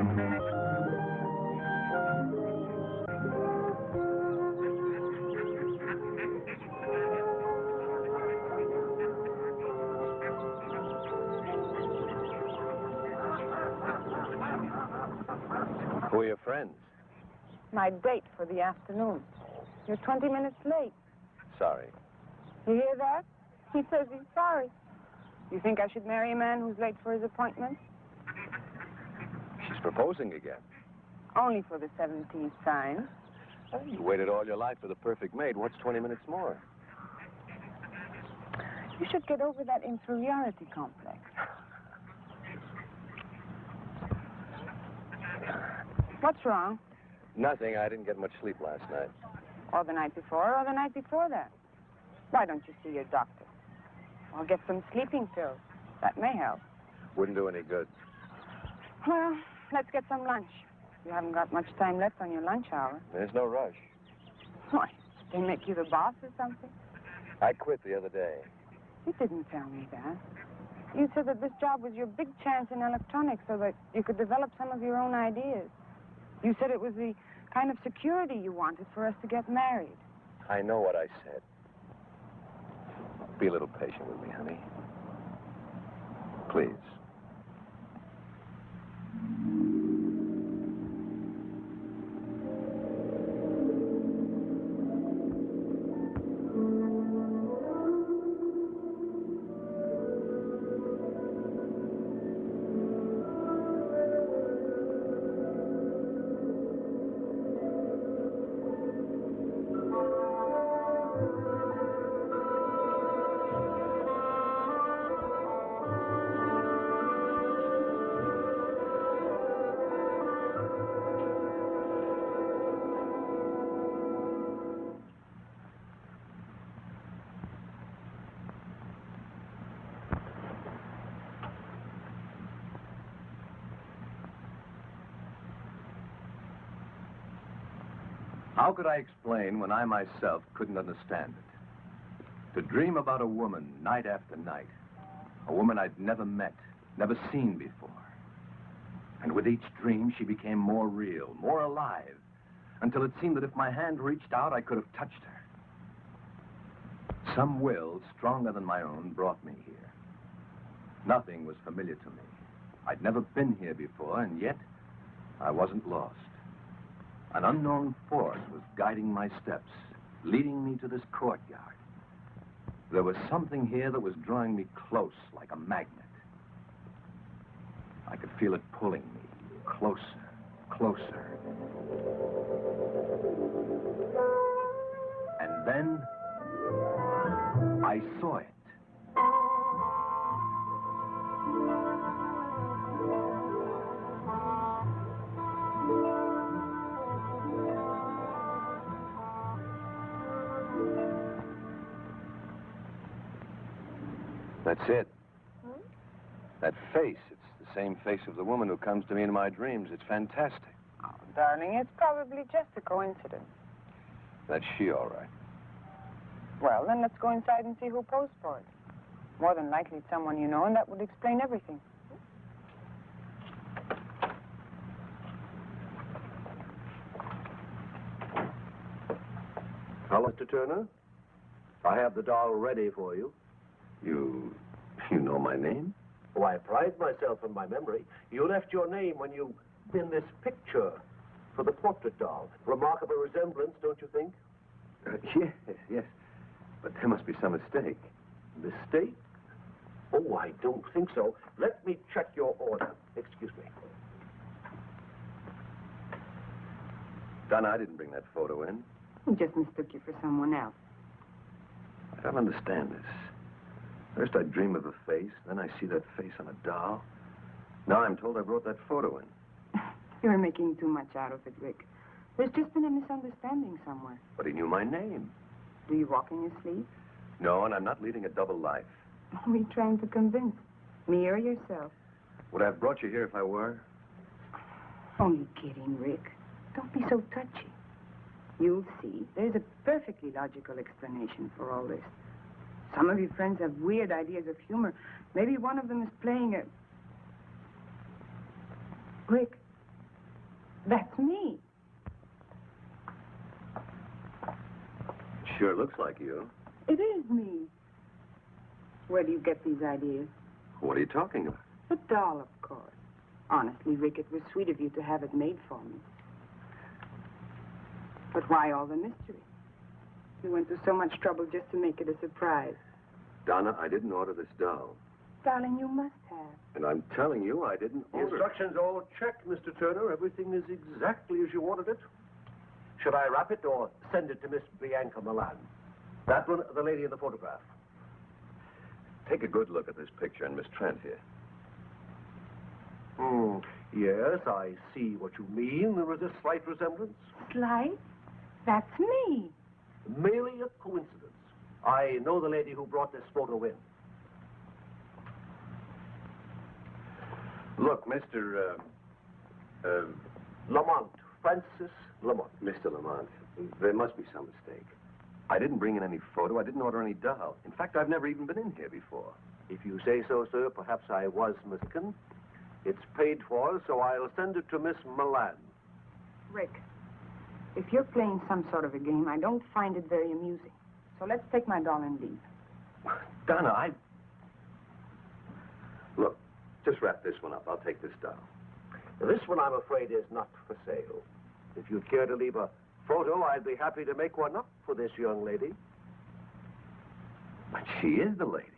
Who are your friends? My date for the afternoon. You're 20 minutes late. Sorry. You hear that? He says he's sorry. You think I should marry a man who's late for his appointment? She's proposing again. Only for the 17th time. You waited all your life for the perfect mate. What's 20 minutes more? You should get over that inferiority complex. What's wrong? Nothing. I didn't get much sleep last night. Or the night before, or the night before that. Why don't you see your doctor? Or get some sleeping pills. That may help. Wouldn't do any good. Well, let's get some lunch. You haven't got much time left on your lunch hour. There's no rush. Why? They make you the boss or something? I quit the other day. You didn't tell me that. You said that this job was your big chance in electronics so that you could develop some of your own ideas. You said it was the kind of security you wanted for us to get married. I know what I said. Be a little patient with me, honey. Please. How could I explain when I myself couldn't understand it? To dream about a woman night after night, a woman I'd never met, never seen before. And with each dream, she became more real, more alive, until it seemed that if my hand reached out, I could have touched her. Some will, stronger than my own, brought me here. Nothing was familiar to me. I'd never been here before, and yet I wasn't lost. An unknown force was guiding my steps, leading me to this courtyard. There was something here that was drawing me close like a magnet. I could feel it pulling me closer, closer. And then I saw it. That's it. Hmm? That face, it's the same face of the woman who comes to me in my dreams. It's fantastic. Oh, darling, it's probably just a coincidence. That's she, all right. Well, then let's go inside and see who posed for it. More than likely it's someone you know, and that would explain everything. Hello, Mr. Turner. I have the doll ready for you. You know my name? Oh, I pride myself on my memory. You left your name when you in this picture for the portrait doll. Remarkable resemblance, don't you think? Yes. But there must be some mistake. Mistake? Oh, I don't think so. Let me check your order. Excuse me. Donna, I didn't bring that photo in. He just mistook you for someone else. I don't understand this. First I dream of a face, then I see that face on a doll. Now I'm told I brought that photo in. You're making too much out of it, Rick. There's just been a misunderstanding somewhere. But he knew my name. Do you walk in your sleep? No, and I'm not leading a double life. Who are you trying to convince? Me or yourself? Would I have brought you here if I were? Only kidding, Rick. Don't be so touchy. You'll see. There's a perfectly logical explanation for all this. Some of your friends have weird ideas of humor. Maybe one of them is playing a... Rick, That's me. Sure looks like you. It is me. Where do you get these ideas? What are you talking about? The doll, of course. Honestly, Rick, it was sweet of you to have it made for me. But why all the mystery? You went through so much trouble just to make it a surprise. Donna, I didn't order this doll. Darling, you must have. And I'm telling you, I didn't The order it. instructions all checked, Mr. Turner. Everything is exactly as you ordered it. Should I wrap it or send it to Miss Bianca Milan? That one, the lady in the photograph. Take a good look at this picture and Miss Trent here. Yes, I see what you mean. There is a slight resemblance. Slight? That's me. Merely a coincidence. I know the lady who brought this photo in. Look, Mr. Lamont, Francis Lamont. Mr. Lamont, there must be some mistake. I didn't bring in any photo. I didn't order any doll. In fact, I've never even been in here before. If you say so, sir, perhaps I was mistaken. It's paid for, so I'll send it to Miss Milan. Rick, if you're playing some sort of a game, I don't find it very amusing. So let's take my doll and leave. Donna, Look, just wrap this one up. I'll take this doll. This one, I'm afraid, is not for sale. If you'd care to leave a photo, I'd be happy to make one up for this young lady. But she is the lady.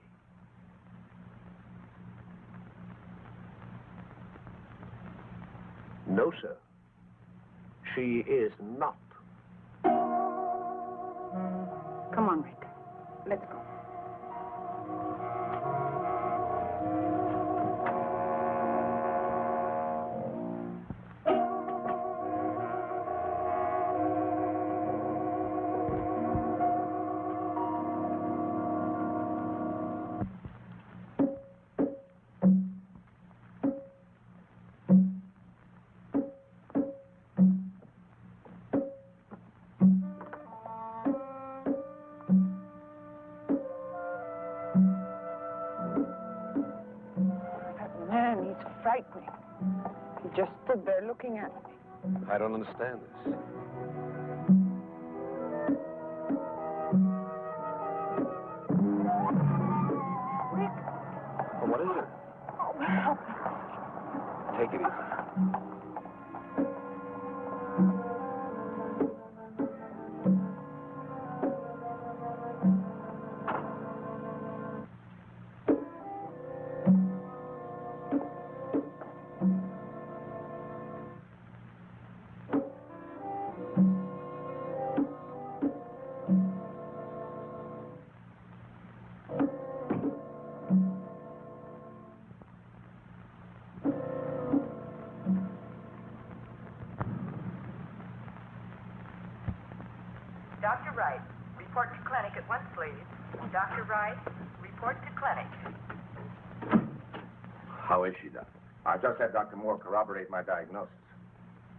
No, sir. She is not. Come on, Rick. Let's go. Frightening. He just stood there looking at me. I don't understand this. Rick. Well, what is it? Oh, help me. Take it easy. Dr. Wright, report to clinic at once, please. Dr. Wright, report to clinic. How is she, Doctor? I just had Dr. Moore corroborate my diagnosis.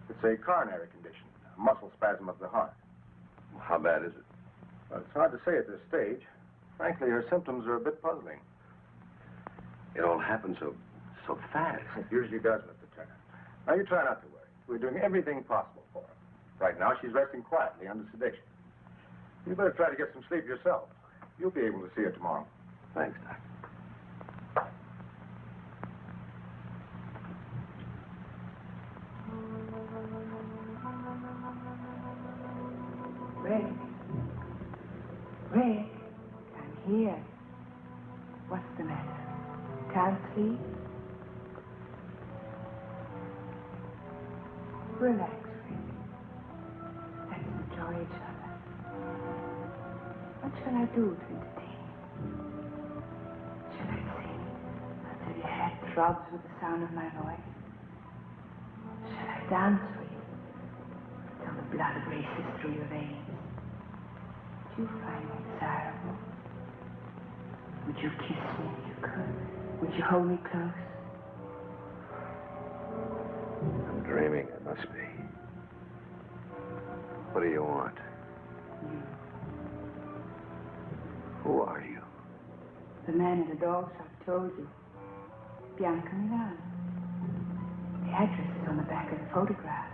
It's a coronary condition, a muscle spasm of the heart. How bad is it? Well, it's hard to say at this stage. Frankly, her symptoms are a bit puzzling. It all happened so fast. It usually does, Mr. Turner. Now, you try not to worry. We're doing everything possible for her. Right now, she's resting quietly under sedation. You better try to get some sleep yourself. You'll be able to see her tomorrow. Thanks, Doc. Rick. Rick. I'm here. What's the matter? Can't sleep? Relax, Rick. Let's enjoy each other. What shall I do to entertain you? Shall I sing until your head throbs with the sound of my voice? Shall I dance for you until the blood races through your veins? Do you find me desirable? Would you kiss me if you could? Would you hold me close? I'm dreaming, it must be. What do you want? You. Who are you? The man in the doll shop told you. Bianca Milan. The address is on the back of the photograph.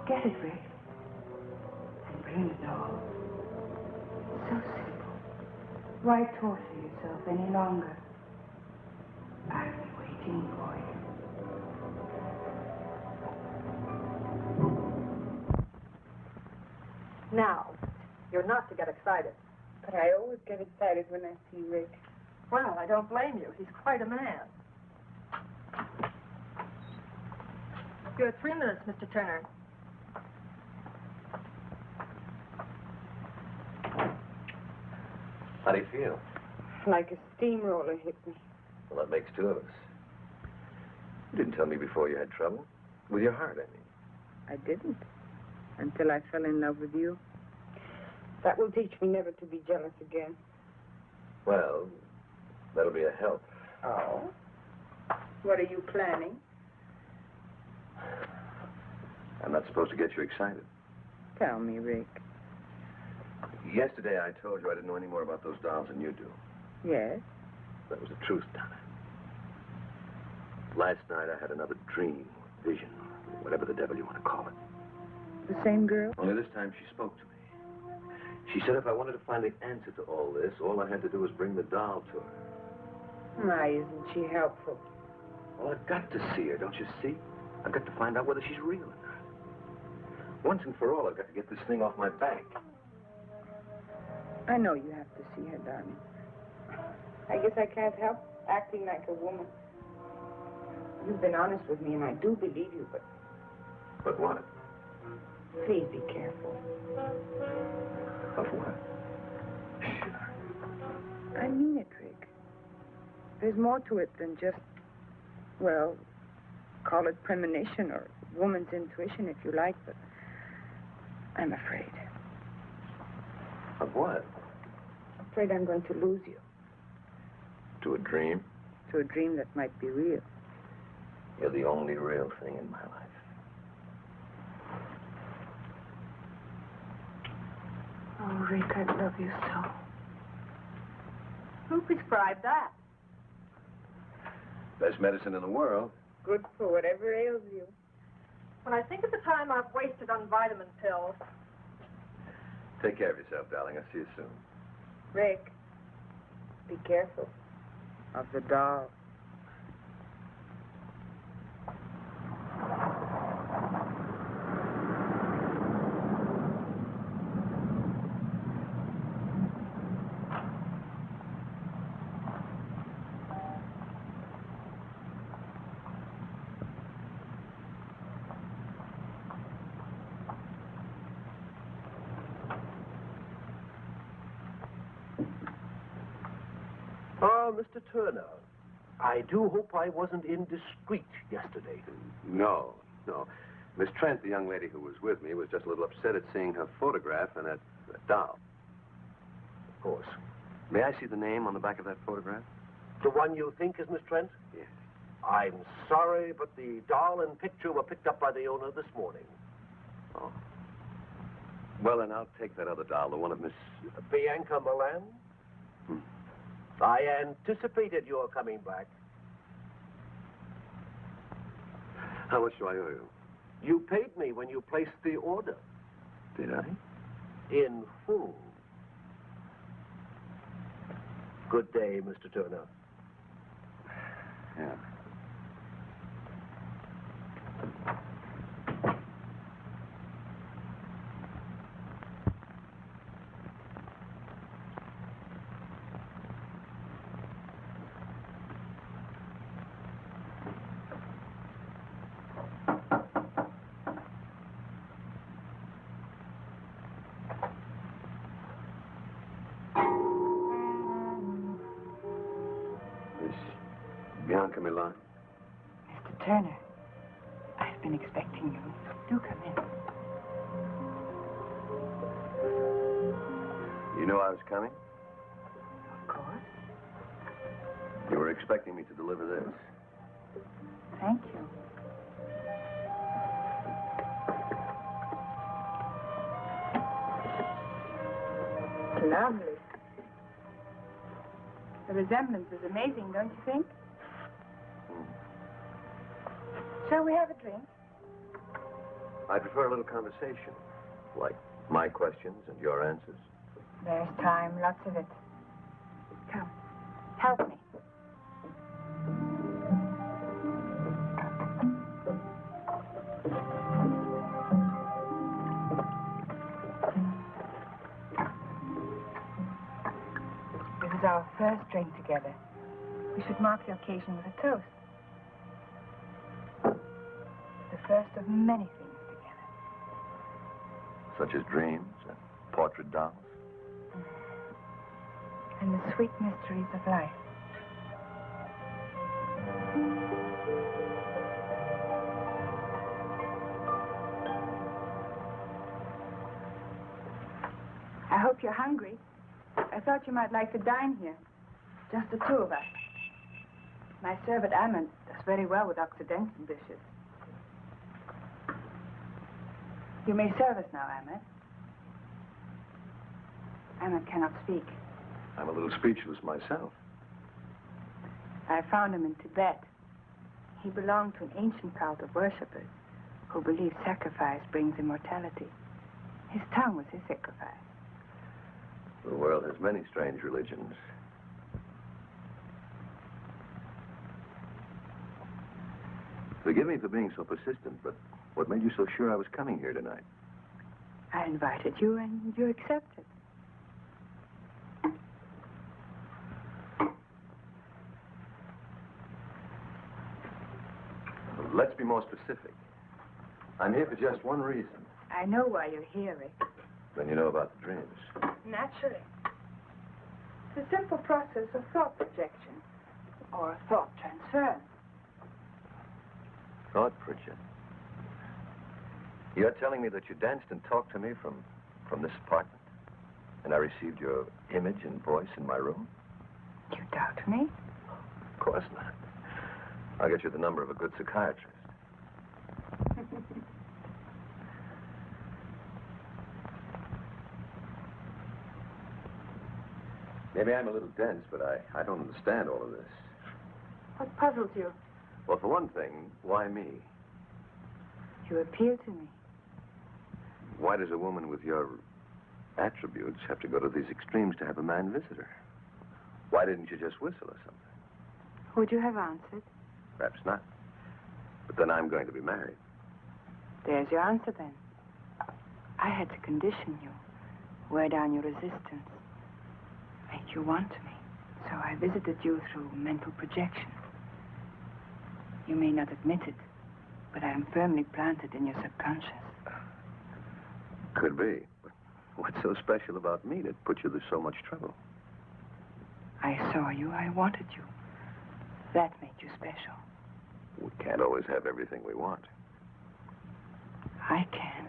Get it, Rick. And bring it all. So simple. Why torture yourself any longer? I'm waiting for you. Now, you're not to get excited. But I always get excited when I see Rick. Well, I don't blame you. He's quite a man. You have 3 minutes, Mr. Turner. How do you feel? Like a steamroller hit me. Well, that makes 2 of us. You didn't tell me before you had trouble. With your heart, I mean. I didn't. Until I fell in love with you. That will teach me never to be jealous again. Well, that'll be a help. Oh? What are you planning? I'm not supposed to get you excited. Tell me, Rick. Yesterday, I told you I didn't know any more about those dolls than you do. Yes? That was the truth, Donna. Last night, I had another dream, vision, whatever the devil you want to call it. The same girl? Only this time, she spoke to me. She said if I wanted to find the answer to all this, all I had to do was bring the doll to her. Why isn't she helpful? Well, I've got to see her, don't you see? I've got to find out whether she's real or not. Once and for all, I've got to get this thing off my back. I know you have to see her, darling. I guess I can't help acting like a woman. You've been honest with me, and I do believe you, but... But what? Please be careful. Of what? I mean it, Rick. There's more to it than just, well, call it premonition or woman's intuition, if you like, but I'm afraid. Of what? I'm afraid I'm going to lose you. To a dream? To a dream that might be real. You're the only real thing in my life. Oh, Rick, I love you so. Who prescribed that? Best medicine in the world. Good for whatever ails you. When I think of the time I've wasted on vitamin pills. Take care of yourself, darling. I'll see you soon. Rick, be careful of the doll. Mr. Turner, I do hope I wasn't indiscreet yesterday. No. Miss Trent, the young lady who was with me, was just a little upset at seeing her photograph and that doll. Of course. May I see the name on the back of that photograph? The one you think is Miss Trent? Yes. I'm sorry, but the doll and picture were picked up by the owner this morning. Oh. Well, then I'll take that other doll, the one of Miss... Bianca Milan? I anticipated your coming back. How much do I owe you? You paid me when you placed the order. Did I? In full. Good day, Mr. Turner. Yeah. Bianca Milan? Mr. Turner, I've been expecting you. Do come in. You knew I was coming? Of course. You were expecting me to deliver this. Thank you. Lovely. The resemblance is amazing, don't you think? Shall we have a drink? I prefer a little conversation, like my questions and your answers. There's time, lots of it. Come, help me. This is our first drink together. We should mark the occasion with a toast. The first of many things together. Such as dreams and portrait dolls. And the sweet mysteries of life. I hope you're hungry. I thought you might like to dine here. Just the two of us. My servant, Ahmed, does very well with Occidental dishes. You may serve us now, Ahmed. Ahmed cannot speak. I'm a little speechless myself. I found him in Tibet. He belonged to an ancient cult of worshippers who believe sacrifice brings immortality. His tongue was his sacrifice. The world has many strange religions. Forgive me for being so persistent, but what made you so sure I was coming here tonight? I invited you and you accepted. Let's be more specific. I'm here for just one reason. I know why you're here, Rick. Then you know about the dreams. Naturally. It's a simple process of thought projection or thought transfer. Thought projection. You're telling me that you danced and talked to me from this apartment? And I received your image and voice in my room? You doubt me? Of course not. I'll get you the number of a good psychiatrist. Maybe I'm a little dense, but I don't understand all of this. What puzzles you? Well, for one thing, why me? You appeal to me. Why does a woman with your attributes have to go to these extremes to have a man visit her? Why didn't you just whistle or something? Would you have answered? Perhaps not. But then I'm going to be married. There's your answer, then. I had to condition you, wear down your resistance, make you want me. So I visited you through mental projection. You may not admit it, but I am firmly planted in your subconscious. Could be. But what's so special about me that put you to so much trouble? I saw you, I wanted you. That made you special. We can't always have everything we want. I can.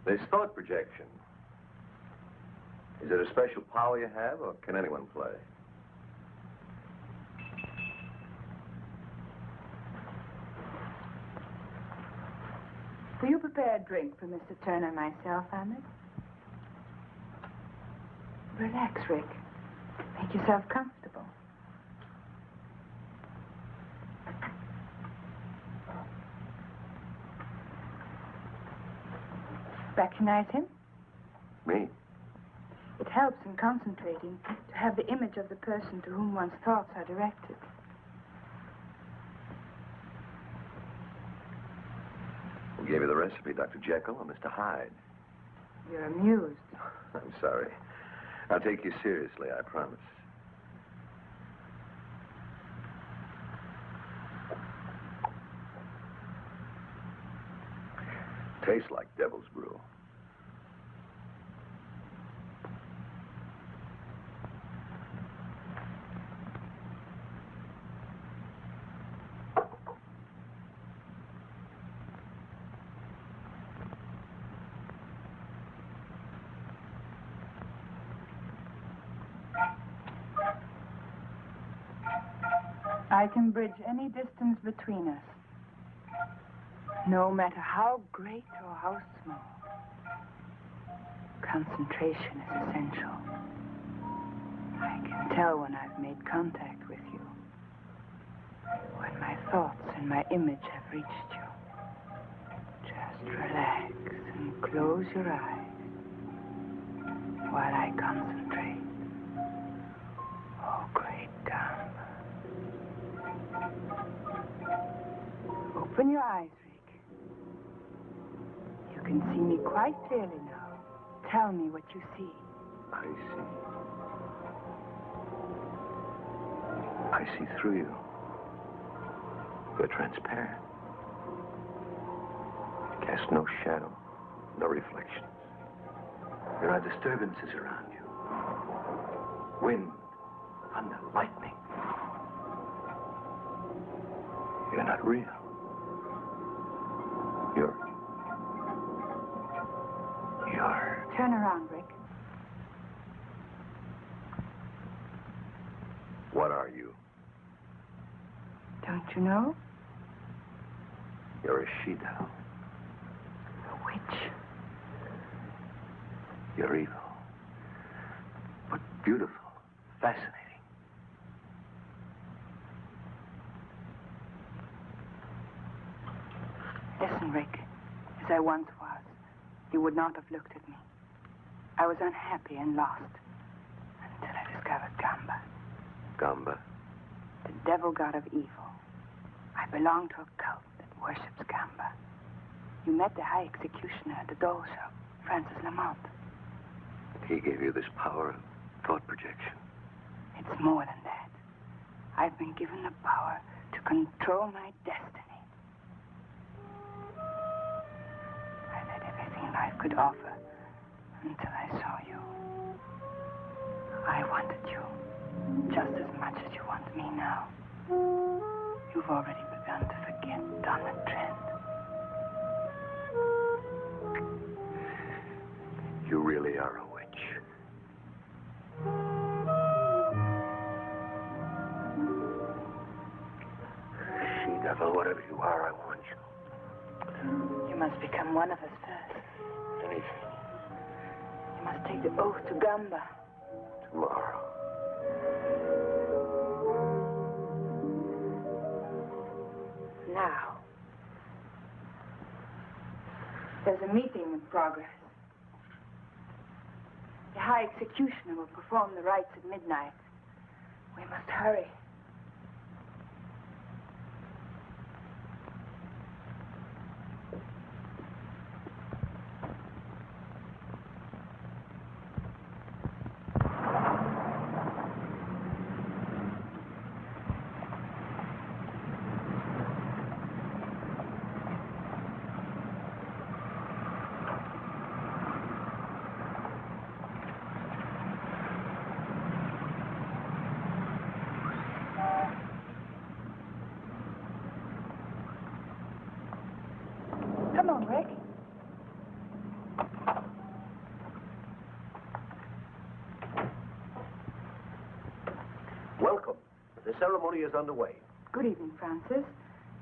This thought projection, is it a special power you have, or can anyone play? Will you prepare a drink for Mr. Turner and myself, Ahmed? Relax, Rick. Make yourself comfortable. Recognize him? Me? It helps in concentrating to have the image of the person to whom one's thoughts are directed. Who gave you the recipe, Dr. Jekyll or Mr. Hyde? You're amused. I'm sorry. I'll take you seriously, I promise. Tastes like devil's brew. I can bridge any distance between us, no matter how great or how small. Concentration is essential. I can tell when I've made contact with you, when my thoughts and my image have reached you. Just relax and close your eyes while I concentrate. Oh, great Gamba. Open your eyes, Rick. You can see me quite clearly now. Tell me what you see. I see. I see through you. You're transparent. You cast no shadow, no reflections. There are disturbances around you. Wind, thunder, lightning. You're not real. You're... Turn around, Rick. What are you? Don't you know? You're a she-devil. A witch. You're evil. But beautiful. Fascinating. Listen, Rick. As I once was, you would not have looked at me. I was unhappy and lost until I discovered Gamba. Gamba? The devil god of evil. I belong to a cult that worships Gamba. You met the high executioner at the doll shop, Francis Lamont. He gave you this power of thought projection. It's more than that. I've been given the power to control my destiny. I've had everything life could offer until I saw you. I wanted you just as much as you want me now. You've already begun to forget Donna Trent. You really are a witch. She-devil, whatever you are, I want you. You must become one of us first. Anything. You must take the oath to Gamba. Tomorrow. Now. There's a meeting in progress. The High Executioner will perform the rites at midnight. We must hurry. Come on, Rick. Welcome. The ceremony is underway. Good evening, Francis.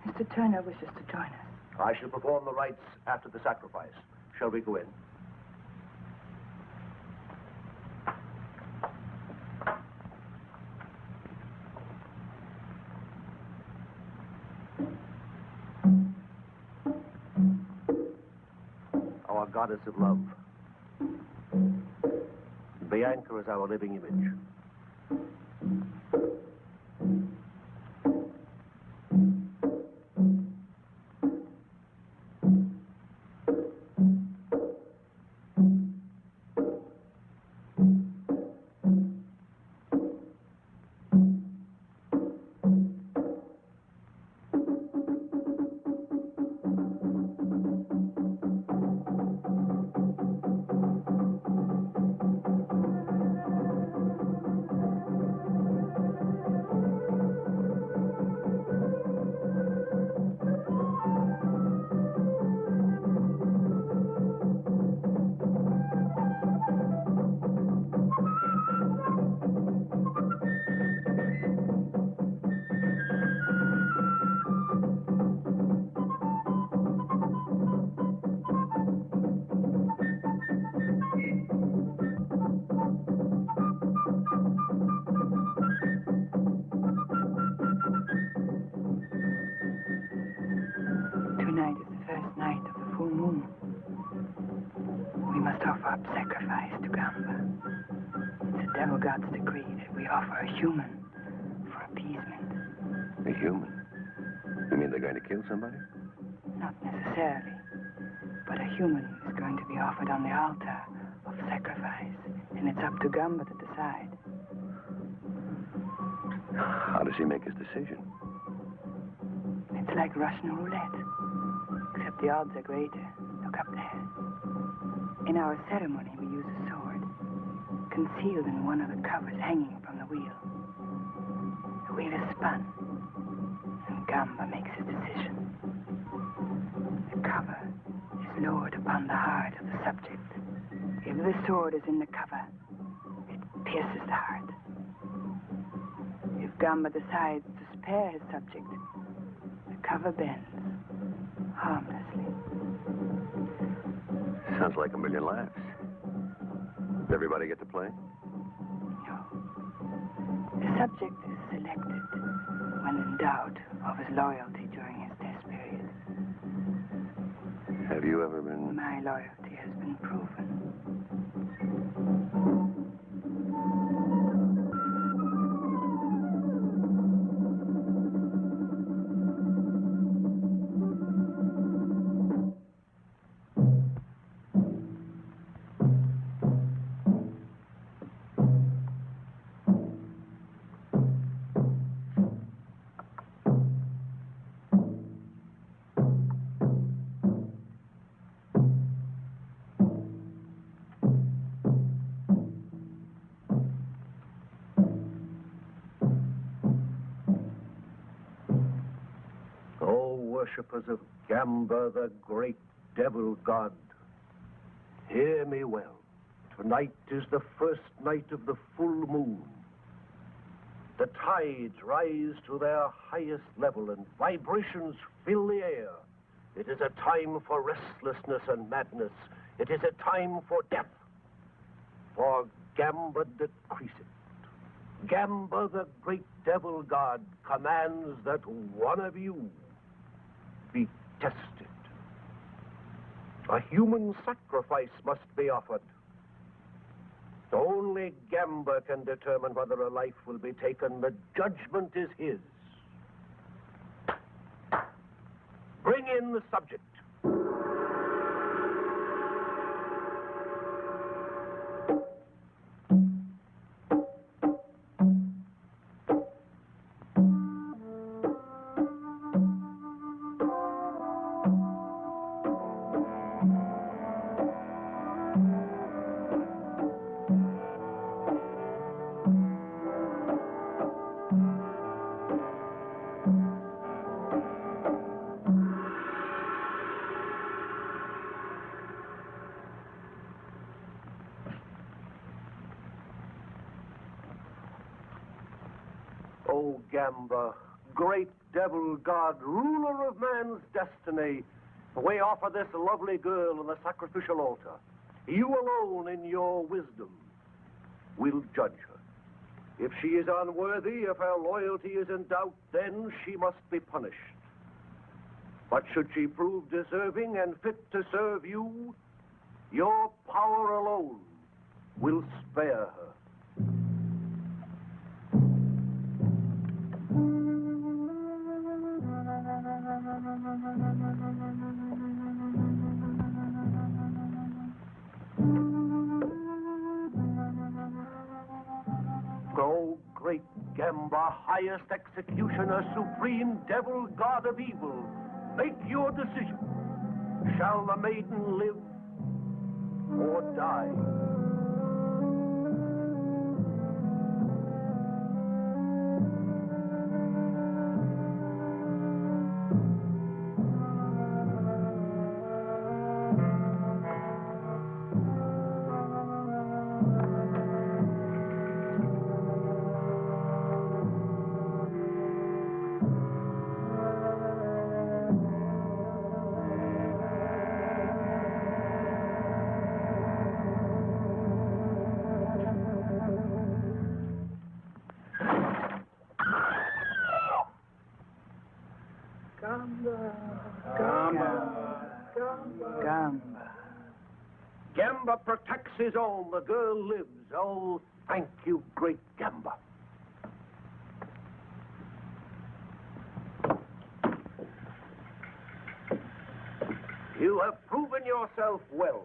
Mr. Turner wishes to join us. I shall perform the rites after the sacrifice. Shall we go in? Our goddess of love. Bianca is our living image. offer a human for appeasement. A human? You mean they're going to kill somebody? Not necessarily. But a human is going to be offered on the altar of sacrifice. And it's up to Gamba to decide. How does he make his decision? It's like Russian roulette. Except the odds are greater. Look up there. In our ceremony, we use a sword, concealed in one of the covers hanging from the wheel. The wheel is spun, and Gamba makes his decision. The cover is lowered upon the heart of the subject. If the sword is in the cover, it pierces the heart. If Gamba decides to spare his subject, the cover bends harmlessly. Sounds like a million laughs. Does everybody get to play? No. The subject is selected when in doubt of his loyalty during his test period. Have you ever been... My loyalty has been proven. Worshippers of Gamba, the great devil god. Hear me well. Tonight is the first night of the full moon. The tides rise to their highest level and vibrations fill the air. It is a time for restlessness and madness. It is a time for death. For Gamba decreaseth. Gamba, the great devil god, commands that one of you be tested. A human sacrifice must be offered. Only Gamba can determine whether a life will be taken. The judgment is his. Bring in the subject. O Gamba, great devil god, ruler of man's destiny, we offer this lovely girl on the sacrificial altar. You alone in your wisdom will judge her. If she is unworthy, if her loyalty is in doubt, then she must be punished. But should she prove deserving and fit to serve you, your power alone will spare her. O great Gamba, highest executioner, supreme devil, god of evil, make your decision. Shall the maiden live or die? Gamba protects his own. The girl lives. Oh, thank you, great Gamba. You have proven yourself well.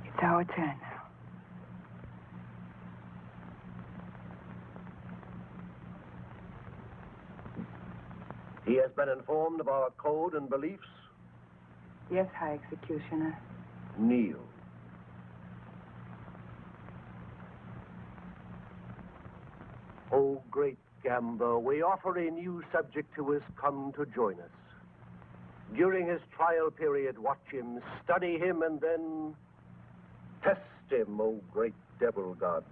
It's our turn now. He has been informed of our code and beliefs. Yes, High Executioner. Kneel. Oh, great Gamba, we offer a new subject who has come to join us. During his trial period, watch him, study him, and then test him, oh great devil god.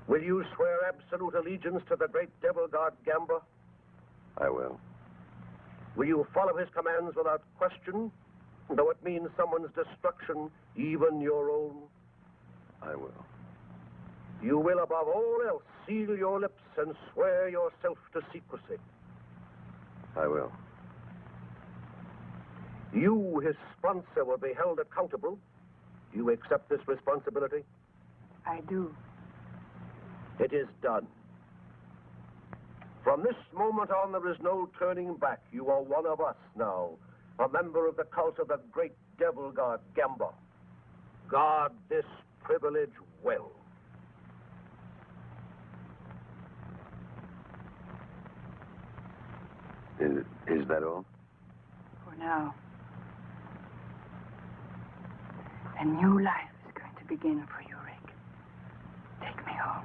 Will you swear absolute allegiance to the great devil god Gamba? I will. Will you follow his commands without question, though it means someone's destruction, even your own? I will. You will, above all else, seal your lips and swear yourself to secrecy. I will. You, his sponsor, will be held accountable. You accept this responsibility? I do. It is done. From this moment on, there is no turning back. You are one of us now, a member of the cult of the great devil god, Gamba. Guard this privilege well. Is that all? For now. A new life is going to begin for you, Rick. Take me home.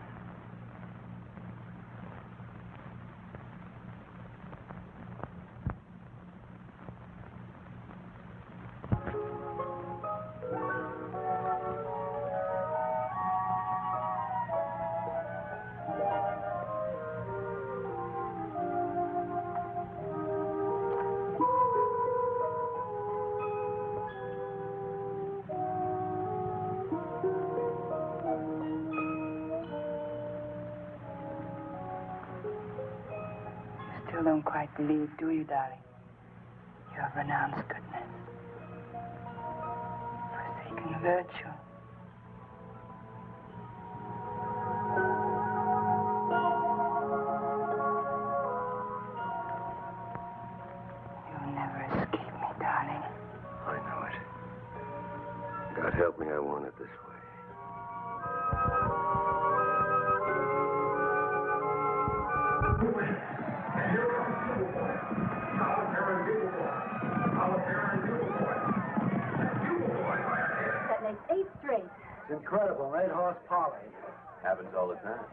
Still don't quite believe, do you, darling? You have renounced goodness, forsaken virtue. You'll never escape me, darling. I know it. God help me, I want it this way. That makes 8 straight. It's incredible, 8-horse poly. Happens all the time.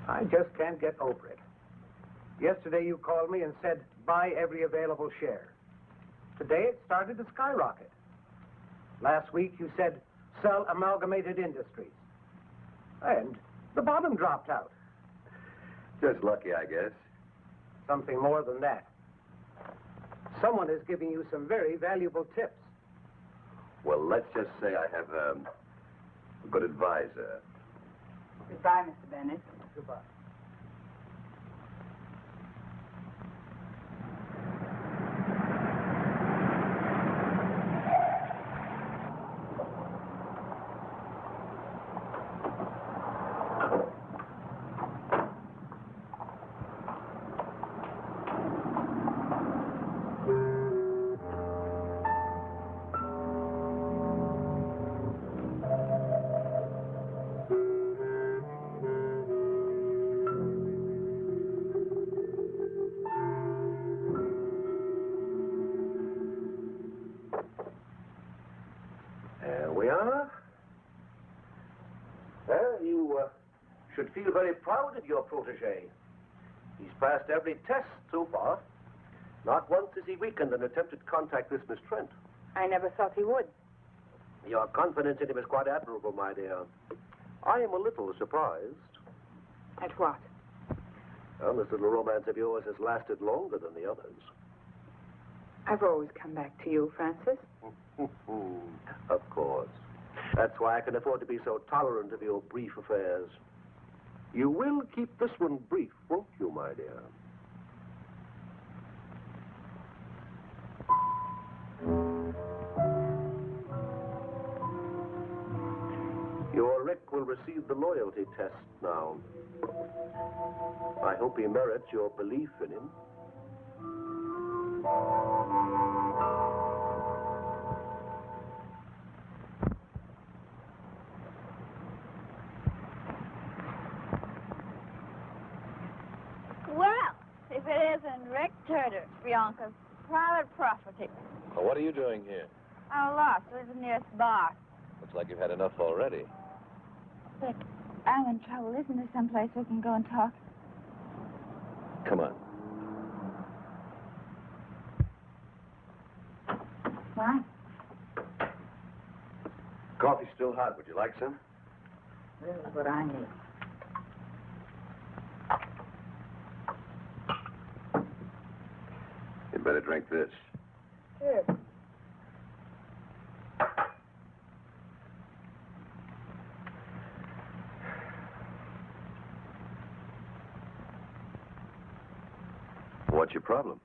I just can't get over it. Yesterday you called me and said, buy every available share. Today it started to skyrocket. Last week you said, sell Amalgamated Industries. And the bottom dropped out. Just lucky, I guess. Something more than that. Someone is giving you some very valuable tips. Well, let's just say I have a good advisor. Goodbye, Mr. Bennett. Goodbye. There we are. Well, you should feel very proud of your protege. He's passed every test so far. Not once has he weakened in attempted contact with Miss Trent. I never thought he would. Your confidence in him is quite admirable, my dear. I am a little surprised. At what? Well, this little romance of yours has lasted longer than the others. I've always come back to you, Francis. Of course. That's why I can afford to be so tolerant of your brief affairs. You will keep this one brief, won't you, my dear? receive the loyalty test now. I hope he merits your belief in him. Well, if it isn't Rick Turner, Bianca's private property. Well, what are you doing here? I'm lost. Lives near this bar. Looks like you've had enough already. Rick, I'm in trouble. Isn't there someplace we can go and talk? Come on. What? Coffee's still hot. Would you like some? This is what I need. You'd better drink this. Sure. What's your problem?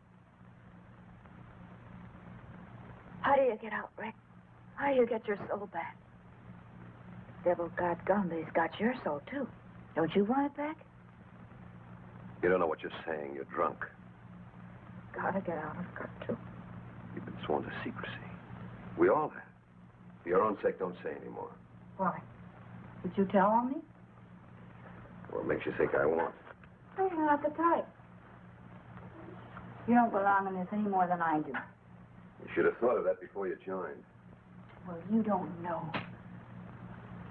How do you get out, Rick? How do you get your soul back? Devil got gun, but he's got your soul, too. Don't you want it back? You don't know what you're saying. You're drunk. Gotta get out. I've got to. You've been sworn to secrecy. We all have. For your own sake, don't say anymore. Why? Did you tell on me? What makes you think I won't? You're not the type. You don't belong in this any more than I do. You should have thought of that before you joined. Well, you don't know.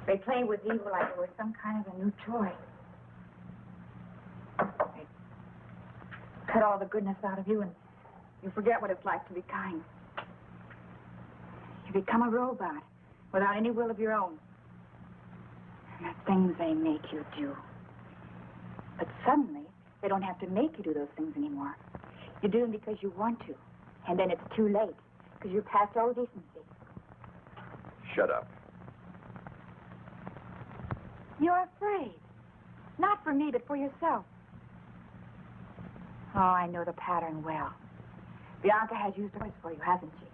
They play with evil like it was some kind of a new toy. They cut all the goodness out of you, and you forget what it's like to be kind. You become a robot without any will of your own. And the things they make you do. But suddenly, they don't have to make you do those things anymore. You do them because you want to. And then it's too late, because you're past all decency. Shut up. You're afraid. Not for me, but for yourself. Oh, I know the pattern well. Bianca has used her voice for you, hasn't she?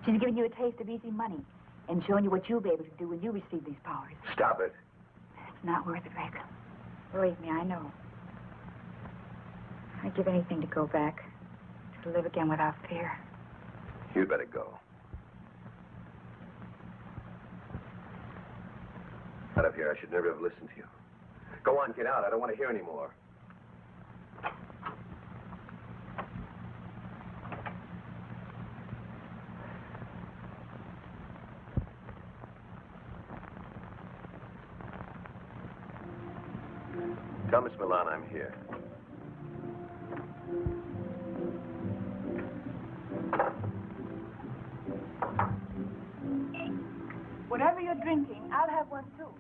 She's given you a taste of easy money and shown you what you'll be able to do when you receive these powers. Stop it. It's not worth it, Rick. Believe me, I know. I'd give anything to go back, to live again without fear. You'd better go. Out of here. I should never have listened to you. Go on, get out. I don't want to hear any more. Tell Miss Milan I'm here. Whatever you're drinking, I'll have one too.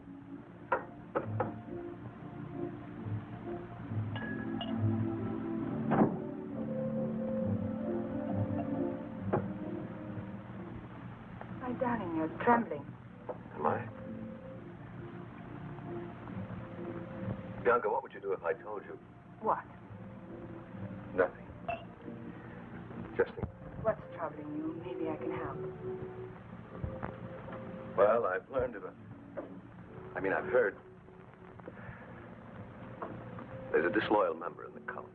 My darling, you're trembling. Am I? Bianca, what would you do if I told you? What? Nothing. Just think. What's troubling you? Maybe I can help. Well, I've learned of it. I've heard. There's a disloyal member in the cult.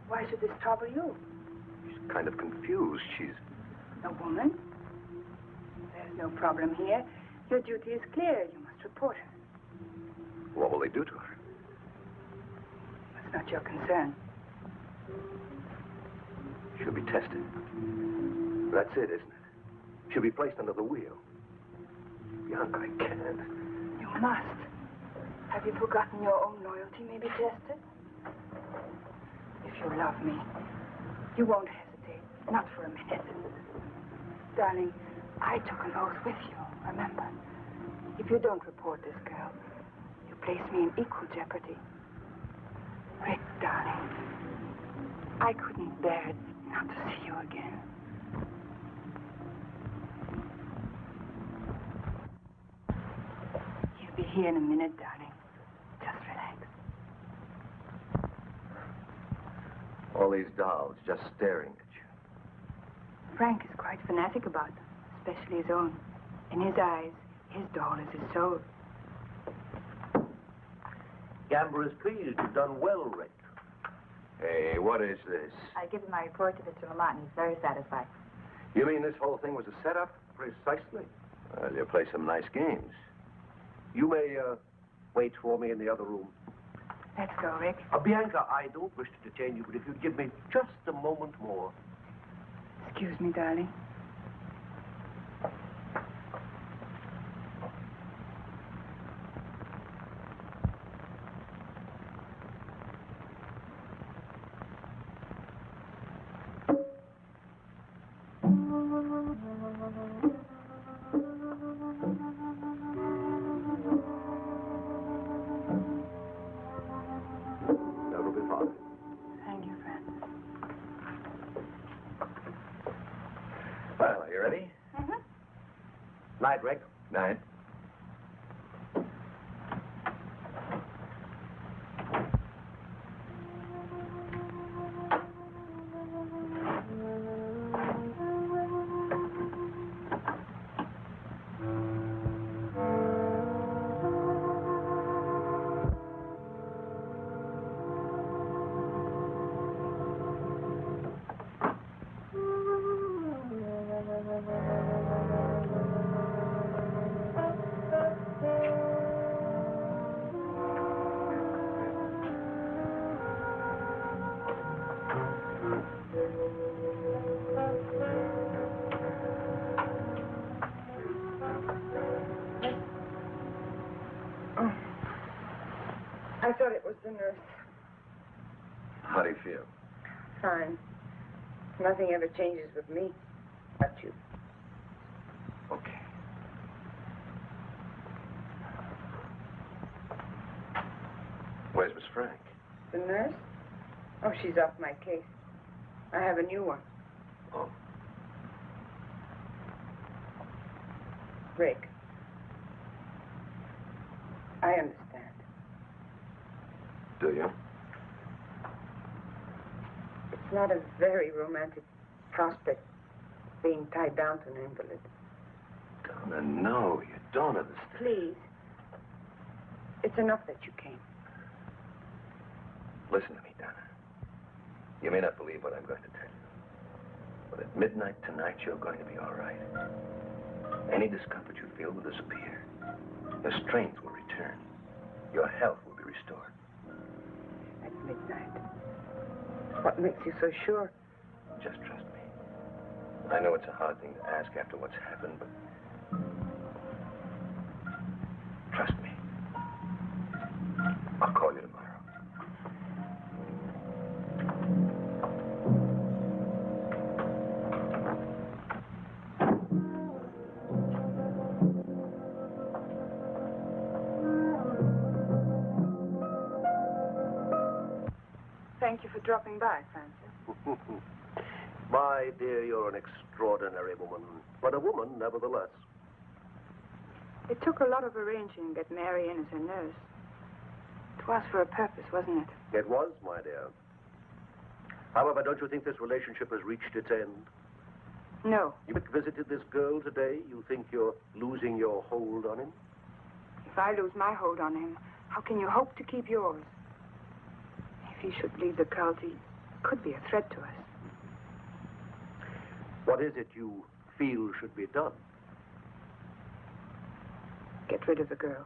Why should this trouble you? She's kind of confused. She's... A woman? There's no problem here. Your duty is clear. You must report her. What will they do to her? That's not your concern. She'll be tested. That's it, isn't it? She'll be placed under the wheel. Bianca, I can't. You must. Have you forgotten your own loyalty may be tested? If you love me, you won't hesitate. Not for a minute. Darling, I took an oath with you, remember? If you don't report this girl, you place me in equal jeopardy. Rick, darling, I couldn't bear it not to see you again. He'll be here in a minute, darling. Just relax. All these dolls just staring at you. Frank is quite fanatic about them, especially his own. In his eyes, his doll is his soul. Gambler is pleased. You've done well, Rick. Hey, what is this? I give him my report to Mr. Lamont, and he's very satisfied. You mean this whole thing was a setup? Precisely. Well, you play some nice games. You may wait for me in the other room. Let's go, Rick. Bianca, I don't wish to detain you, but if you'd give me just a moment more. Excuse me, darling. That'll be fine. Thank you, Francis. Well, are you ready? Night, Rick. Night. I thought it was the nurse. How do you feel? Fine. Nothing ever changes with me. But you. Okay. Where's Miss Frank? The nurse? Oh, she's off my case. I have a new one. Oh. Rick. I understand. Do you? It's not a very romantic prospect, being tied down to an invalid. Donna, no, you don't understand. Please. It's enough that you came. Listen to me, Donna. You may not believe what I'm going to tell you. But at midnight tonight, you're going to be all right. Any discomfort you feel will disappear. Your strength will return. Your health will be restored. At midnight. What makes you so sure? Just trust me. I know it's a hard thing to ask after what's happened, but trust me. I'll call you tomorrow. Thank you for dropping by, Francis. My dear, you're an extraordinary woman, but a woman nevertheless. It took a lot of arranging to get Mary in as a nurse. It was for a purpose, wasn't it? It was, my dear. However, don't you think this relationship has reached its end? No. You visited this girl today. You think you're losing your hold on him? If I lose my hold on him, how can you hope to keep yours? If he should leave the cult, he could be a threat to us. What is it you feel should be done? Get rid of the girl.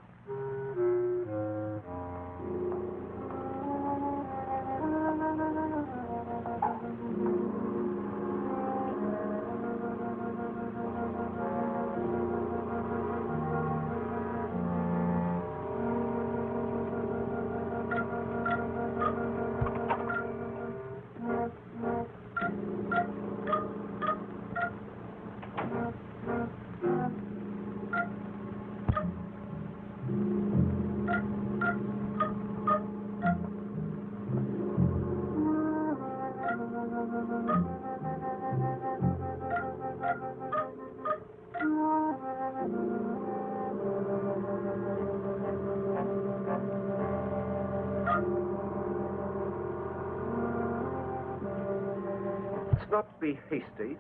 Not be hasty.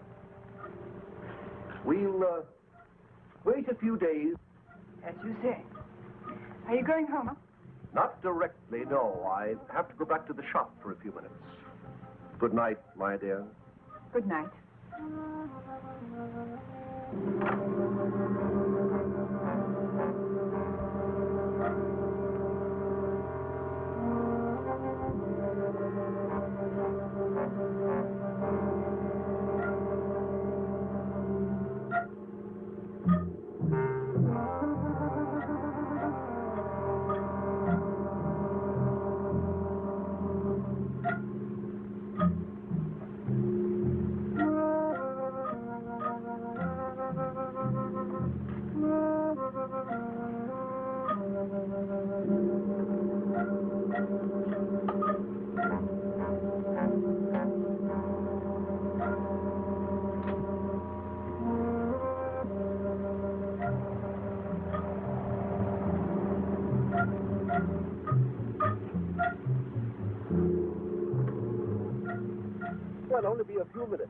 We'll wait a few days. As you say. Are you going home, huh? Not directly, no. I have to go back to the shop for a few minutes. Good night, my dear. Good night. Well, only be a few minutes.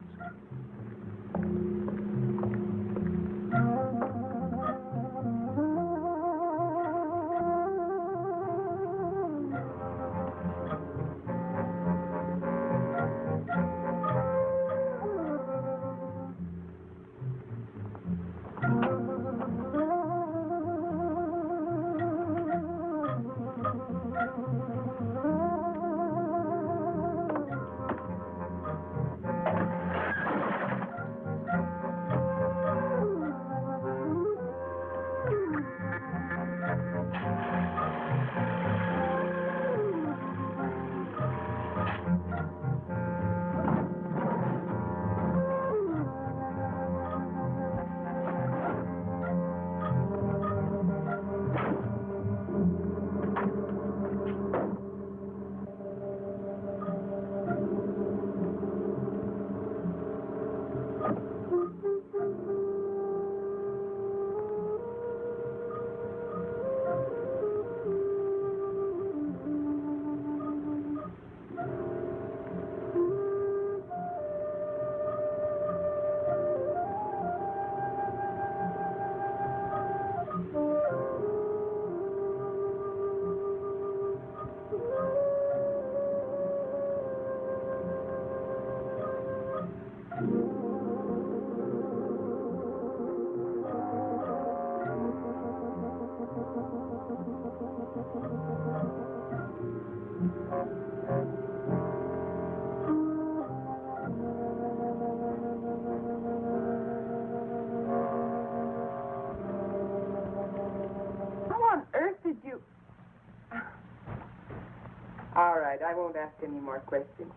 All right, I won't ask any more questions.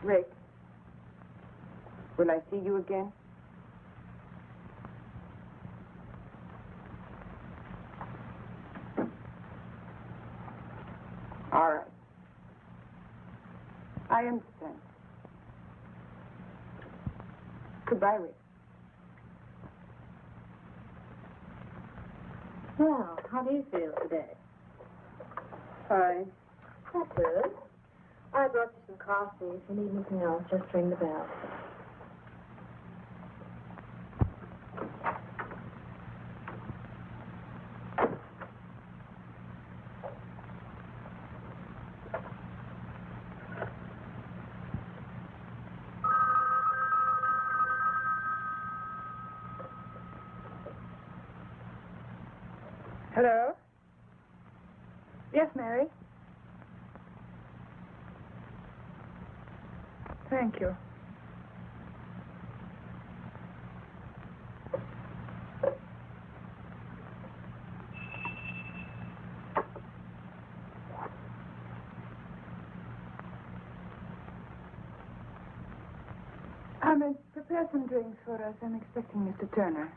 Rick, will I see you again? All right. I understand. Goodbye, Rick. Well, how do you feel today? Fine. That's good. I brought you some coffee. If you need anything else, just ring the bell. Hello? Yes, Mary? Thank you. Prepare some drinks for us. I'm expecting Mr. Turner.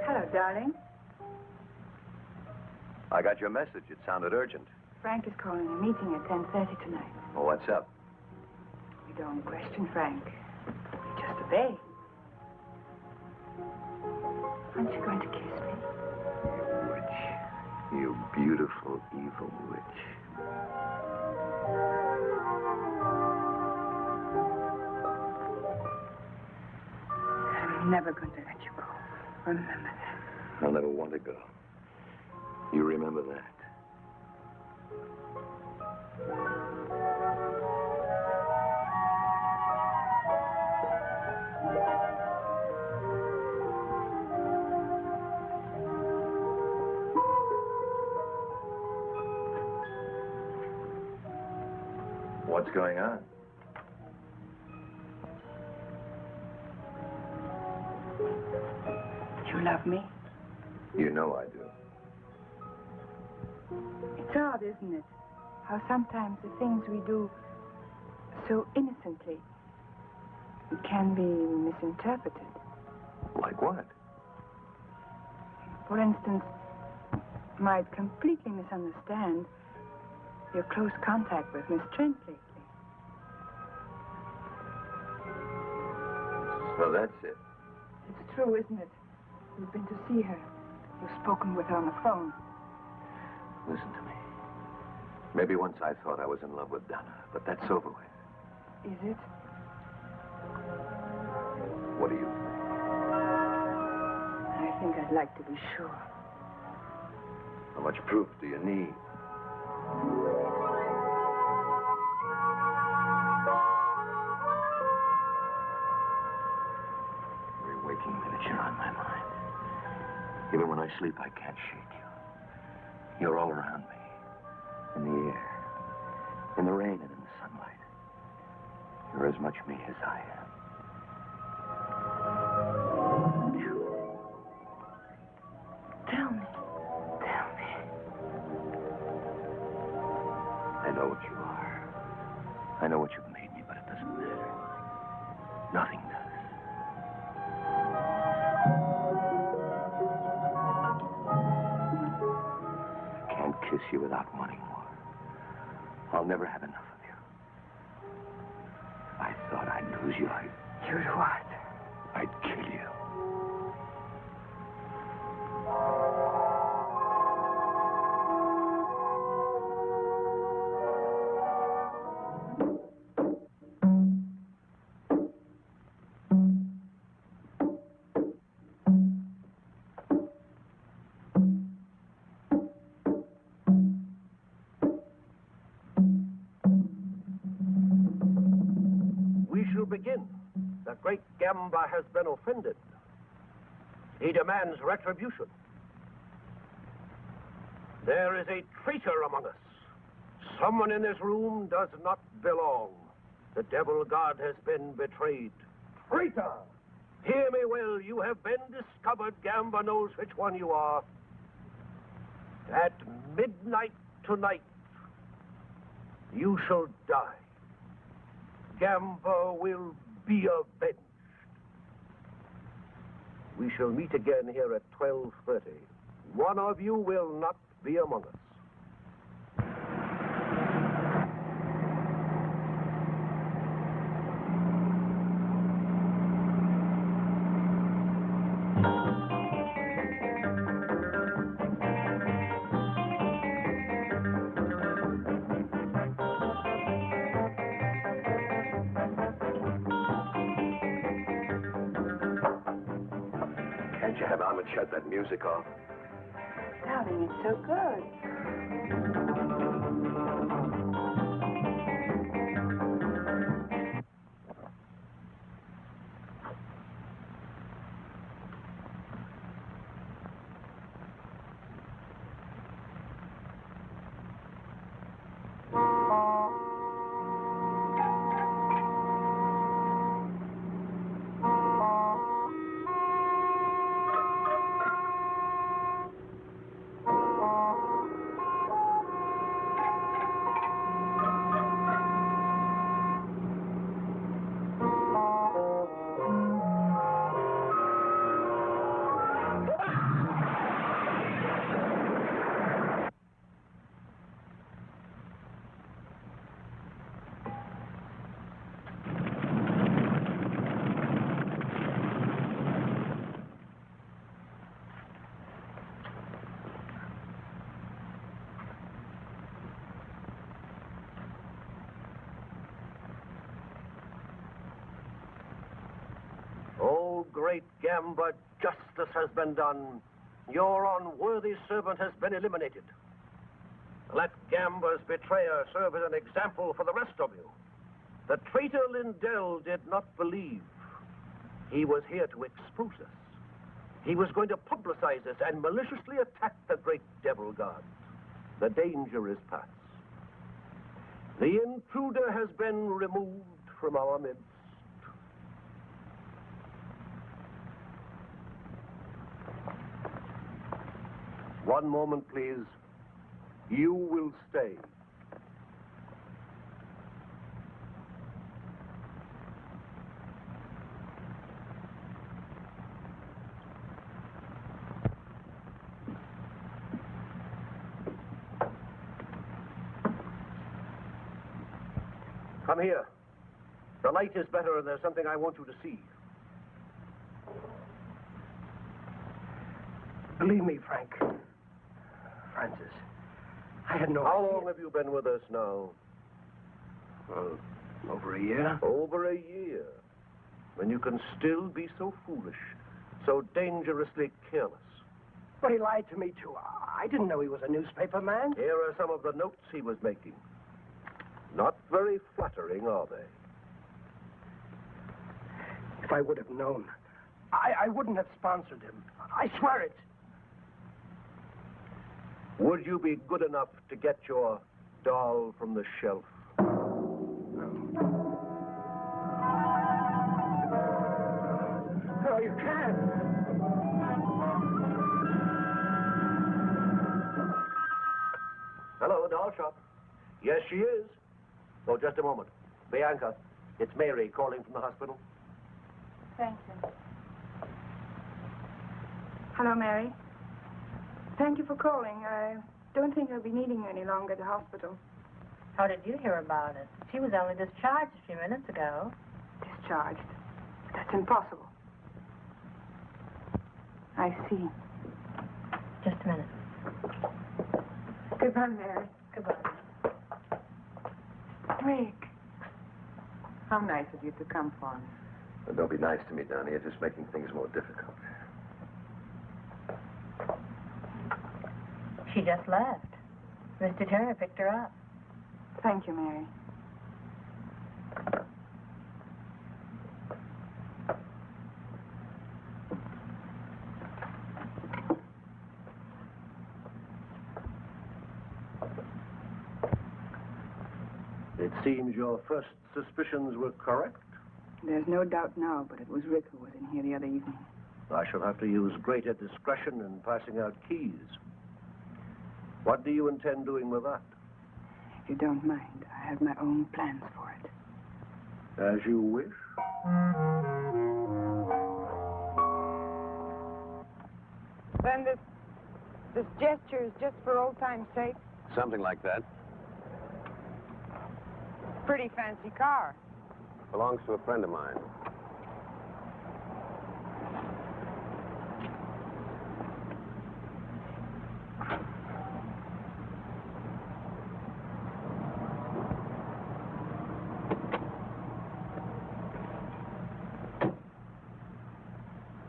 Hello, darling. I got your message. It sounded urgent. Frank is calling a meeting at 10:30 tonight. Well, what's up? You don't question Frank. You just obey. Aren't you going to kiss me? You witch. You beautiful, evil witch. I'm never going to let you go. Remember that. I'll never want to go. You remember that. What's going on? You love me? You know I do. It's odd, isn't it? How sometimes the things we do so innocently can be misinterpreted. Like what? For instance, might completely misunderstand your close contact with Miss Trent lately. So that's it. It's true, isn't it? You've been to see her. You've spoken with her on the phone. Listen to me. Maybe once I thought I was in love with Donna, but that's over with. Is it? What do you think? I think I'd like to be sure. How much proof do you need? Every waking minute you're on my mind. Even when I sleep, I can't shake you. You're all around me. In the air. In the rain and in the sunlight. You're as much me as I am. Tell me. Tell me. I know what you are. I know what you've made me, but it doesn't matter. Nothing does. I can't kiss you without wanting more. I'll never have enough of you. If I thought I'd lose you, You'd what? I'd kill you. Begin. The great Gamba has been offended. He demands retribution. There is a traitor among us. Someone in this room does not belong. The devil god has been betrayed. Traitor! Hear me well. You have been discovered. Gamba knows which one you are. At midnight tonight, you shall die. Gamba will be avenged. We shall meet again here at 12:30. One of you will not be among us. Can't you have Ahmed shut that music off? Darling, it's so good. Gamba, justice has been done. Your unworthy servant has been eliminated. Let Gamba's betrayer serve as an example for the rest of you. The traitor Lindell did not believe. He was here to expose us. He was going to publicize us and maliciously attack the great devil god. The danger is past. The intruder has been removed from our midst. One moment, please. You will stay. Come here. The light is better, and there's something I want you to see. Believe me, Frank. Francis, I had no How idea. long have you been with us now? Well, over a year. Over a year. When you can still be so foolish, so dangerously careless. But he lied to me, too. I didn't know he was a newspaper man. Here are some of the notes he was making. Not very flattering, are they? If I would have known, I wouldn't have sponsored him. I swear it. Would you be good enough to get your doll from the shelf? No, you can't. Hello, doll shop. Yes, she is. Oh, just a moment. Bianca, it's Mary calling from the hospital. Thank you. Hello, Mary. Thank you for calling. I don't think I'll be needing you any longer at the hospital. How did you hear about it? She was only discharged a few minutes ago. Discharged? That's impossible. I see. Just a minute. Goodbye, Mary. Goodbye. Rick. How nice of you to come for me. Well, don't be nice to me, Donnie. You're just making things more difficult. She just left. Mr. Turner picked her up. Thank you, Mary. It seems your first suspicions were correct. There's no doubt now, but it was Rick who was in here the other evening. I shall have to use greater discretion in passing out keys. What do you intend doing with that? If you don't mind, I have my own plans for it. As you wish. Then this gesture is just for old time's sake. Something like that. Pretty fancy car. Belongs to a friend of mine.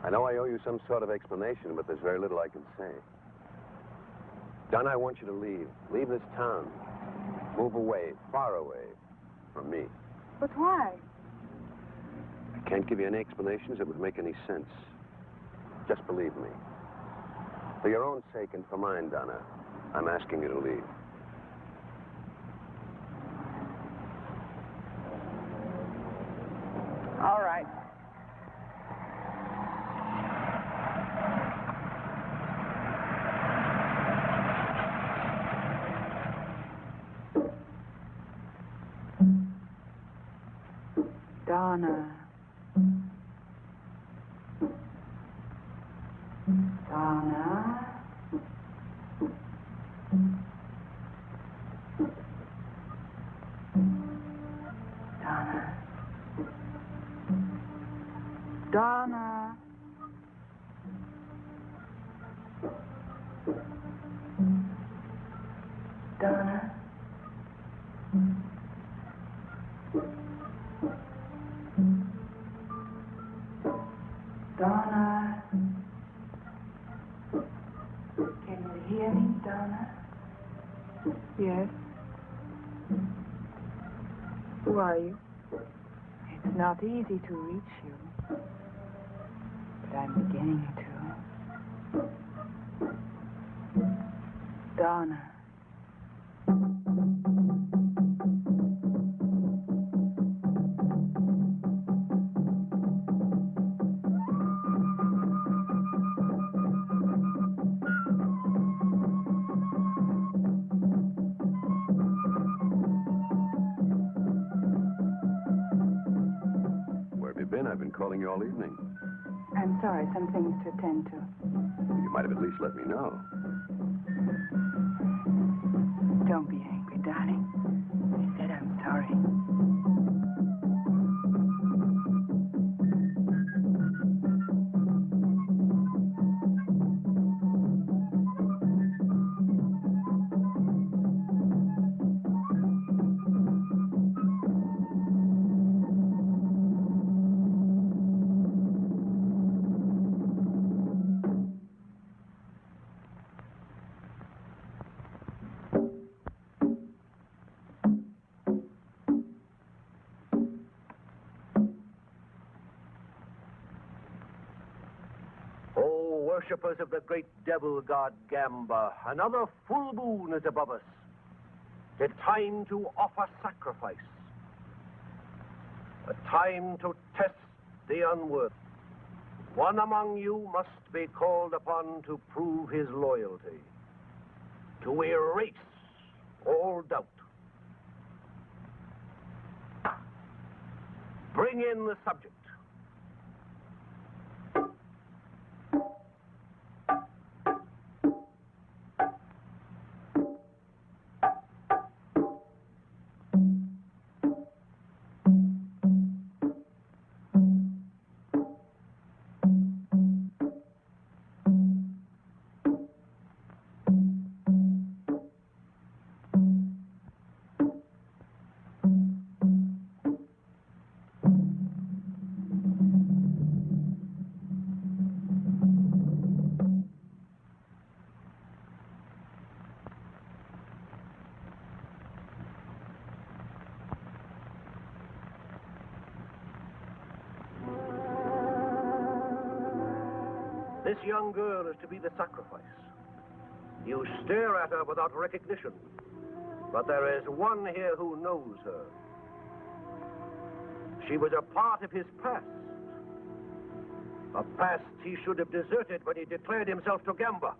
I know I owe you some sort of explanation, but there's very little I can say. Don, I want you to leave. Leave this town. Move away, far away from me. But why? I can't give you any explanations that would make any sense. Just believe me. For your own sake and for mine, Donna, I'm asking you to leave. All right. Donna. Donna. Donna. Donna. Donna. Donna. hear me, Donna? Yes. Who are you? It's not easy to reach you, but I'm beginning to. Donna. I've been calling you all evening. I'm sorry, some things to attend to. You might have at least let me know. Don't be angry, darling. I said I'm sorry. Worshippers of the great devil god Gamba, another full moon is above us. A time to offer sacrifice. A time to test the unworthy. One among you must be called upon to prove his loyalty, to erase all doubt. Bring in the subject. This young girl is to be the sacrifice. You stare at her without recognition, but there is one here who knows her. She was a part of his past. A past he should have deserted when he declared himself to Gamba.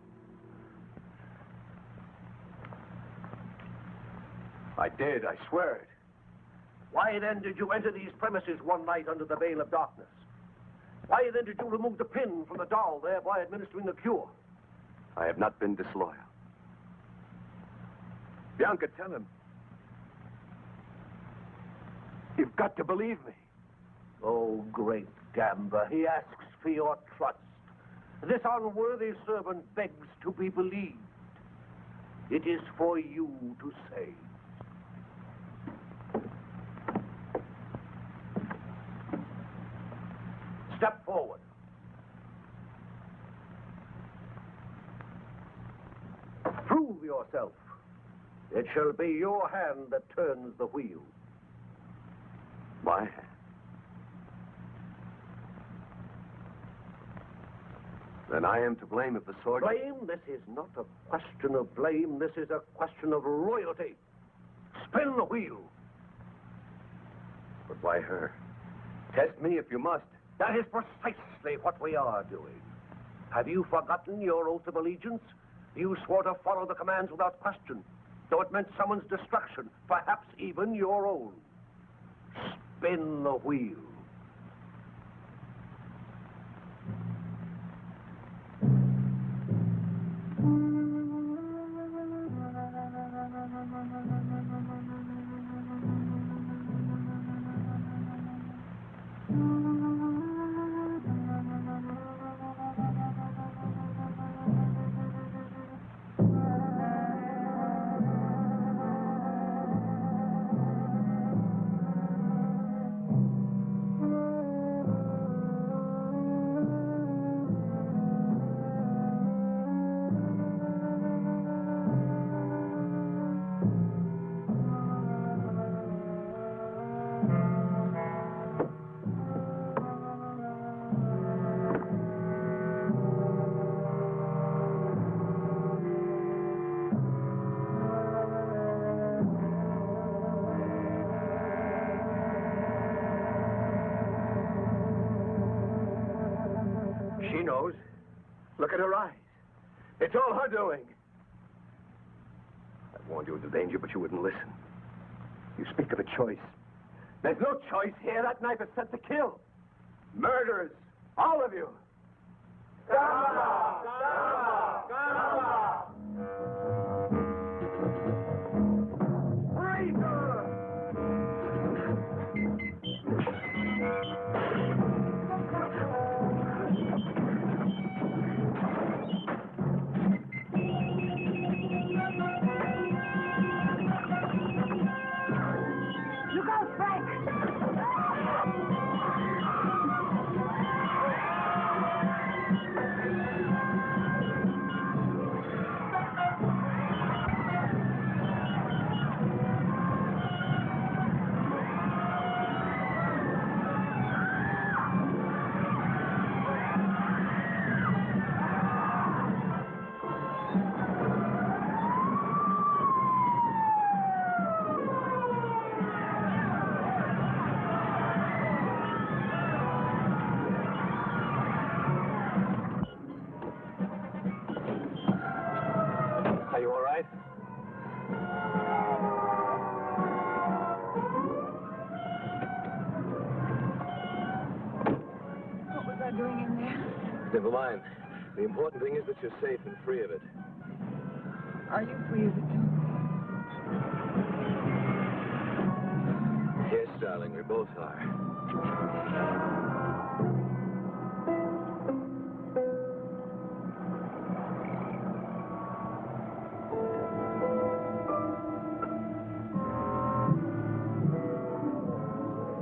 I did, I swear it. Why then did you enter these premises one night under the veil of darkness? Why then did you remove the pin from the doll, thereby administering the cure? I have not been disloyal. Bianca, tell him. You've got to believe me. Oh, great Gamba, he asks for your trust. This unworthy servant begs to be believed. It is for you to say. Step forward. Prove yourself. It shall be your hand that turns the wheel. My hand? Then I am to blame if the sword... Blame? This is not a question of blame. This is a question of loyalty. Spin the wheel. But why her? Test me if you must. That is precisely what we are doing. Have you forgotten your oath of allegiance? You swore to follow the commands without question, though it meant someone's destruction, perhaps even your own. Spin the wheel. Look at her eyes. It's all her doing. I warned you of the danger, but you wouldn't listen. You speak of a choice. There's no choice here. That knife is set to kill. Murderers. All of you. Come! Are you all right? What was I doing in there? Never mind. The important thing is that you're safe and free of it. Are you free of it, too? Yes, darling, we both are.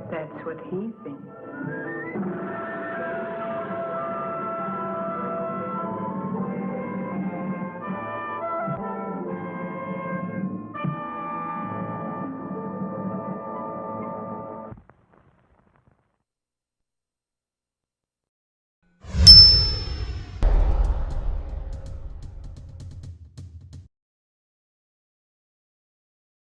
That's what he thinks.